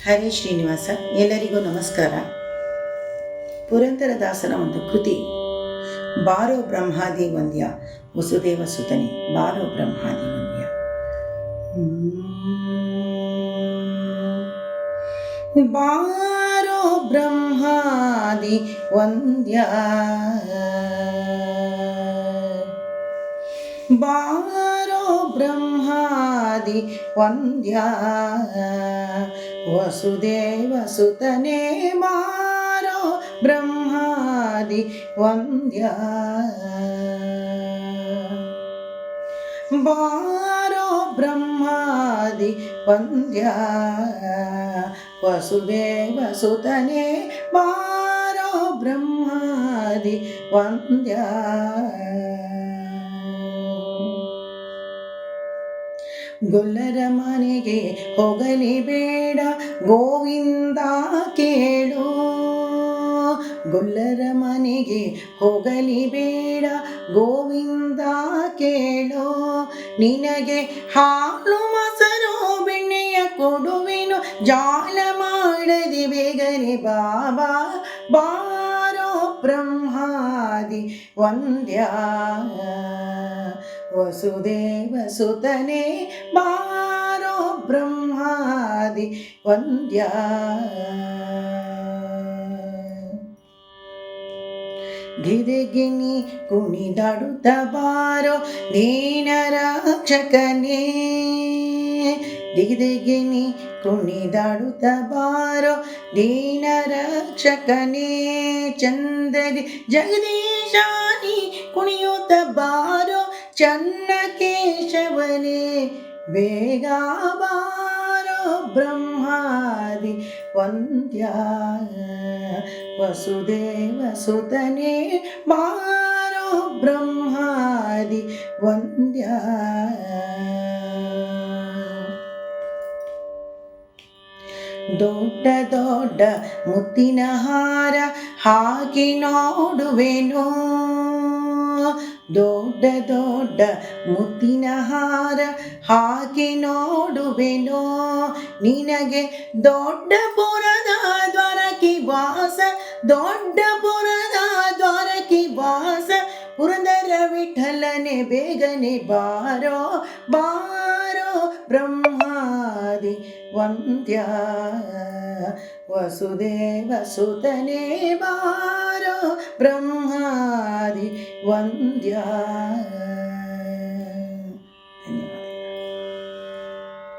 ಹರೇ ಶ್ರೀನಿವಾಸ. ಎಲ್ಲರಿಗೂ ನಮಸ್ಕಾರ. ಪುರಂದರದಾಸರ ಒಂದು ಕೃತಿ, ಬಾರೋ ಬ್ರಹ್ಮಾದಿ ವಂದ್ಯ ವಸುದೇವ ಸುತನೆ. ಬಾರೋ ಬ್ರಹ್ಮಾದಿ ವಂದ್ಯ. ಬಾರೋ ಬ್ರಹ್ಮಾದಿ ವಂದ್ಯ, ಬಾರೋ ಬ್ರಹ್ಮಾದಿ ವಂದ್ಯ ವಸುದೇವ ಸುತನೆ. ಬಾರೋ ಬ್ರಹ್ಮಾದಿ ವಂದ್ಯ, ಬಾರೋ ಬ್ರಹ್ಮಾದಿ ವಂದ್ಯ ವಸುದೇವ ಸುತನೆ. ಬಾರೋ ಬ್ರಹ್ಮಾದಿ ವಂದ್ಯ. ಗೊಲ್ಲರ ಮನೆಗೆ ಹೋಗಲಿ ಬೇಡ ಗೋವಿಂದ ಕೇಳು. ಗೊಲ್ಲರ ಮನೆಗೆ ಹೋಗಲಿ ಬೇಡ ಗೋವಿಂದ ಕೇಳು. ನಿನಗೆ ಹಾಲು ಮೊಸರು ಬೆಣ್ಣೆಯ ಕೊಡುವೆನು, ಜಾಲ ಮಾಡದೆ ಬೇಗನೆ ಬಾಬಾ. ಬಾರೋ ಬ್ರಹ್ಮಾದಿ ವಂದ್ಯ ವಸುದೇವ ಸುತನೆ. ಬಾರೋ ಬ್ರಹ್ಮಾದಿ ವಂದ್ಯ. ಗಿರಿಗಿನಿ ಕುಣಿದಾಡುತ್ತ ಬಾರೋ ದೀನ ರಕ್ಷಕನೇ. ಗಿರಿಗಿನಿ ಕುಣಿದಾಡುತ್ತ ಬಾರೋ ದೀನ ರಕ್ಷಕನೇ. ಚಂದದಿ ಜಗದೀಶಾನಿ ಕುಣಿಯುತ್ತ ಬಾರೋ ಚನ್ನ ಕೇಶವನೇ. ಬೇಗ ಬಾರೋ ಬ್ರಹ್ಮಾದಿ ವಂದ್ಯ ವಸುದೇವ ಸುತನೆ. ಬಾರೋ ಬ್ರಹ್ಮಾದಿ ವಂದ್ಯ. ದೊಡ್ಡ ದೊಡ್ಡ ಮುತ್ತಿನ ಹಾರ ಹಾಕಿ ನೋಡುವೆನು. ದೊಡ್ಡ ದೊಡ್ಡ ಮುತ್ತಿನ ಹಾರ ಹಾಕಿ ನೋಡುವೆನು. ನಿನಗೆ ದೊಡ್ಡಪುರದ ದ್ವಾರಕಿ ವಾಸ, ದೊಡ್ಡಪುರದ ದ್ವಾರಕಿ ವಾಸ. ಪುರಂದರ ವಿಠಲನೆ ಬೇಗನೆ ಬಾರೋ. ಬಾರೋ ಬ್ರಹ್ಮಾದಿ ವಂದ್ಯ ವಸುದೇವ ಸುತನೆ. ಬಾರೋ ಬ್ರಹ್ಮಾದಿ ವಂದ್ಯ.